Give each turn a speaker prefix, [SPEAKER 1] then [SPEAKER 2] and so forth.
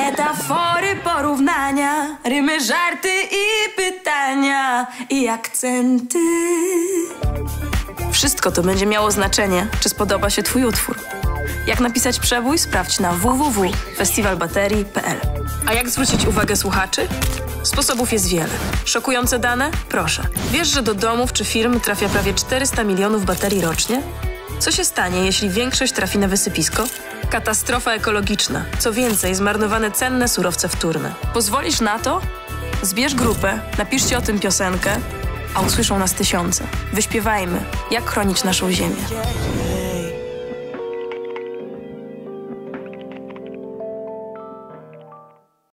[SPEAKER 1] Metafory, porównania, rymy, żarty i pytania i akcenty. Wszystko to będzie miało znaczenie, czy spodoba się twój utwór. Jak napisać przebój, sprawdź na www.festiwalbaterii.pl. A jak zwrócić uwagę słuchaczy? Sposobów jest wiele. Szokujące dane? Proszę. Wiesz, że do domów czy firm trafia prawie 400 milionów baterii rocznie? Co się stanie, jeśli większość trafi na wysypisko? Katastrofa ekologiczna. Co więcej, zmarnowane cenne surowce wtórne. Pozwolisz na to? Zbierz grupę, napiszcie o tym piosenkę, a usłyszą nas tysiące. Wyśpiewajmy, jak chronić naszą ziemię.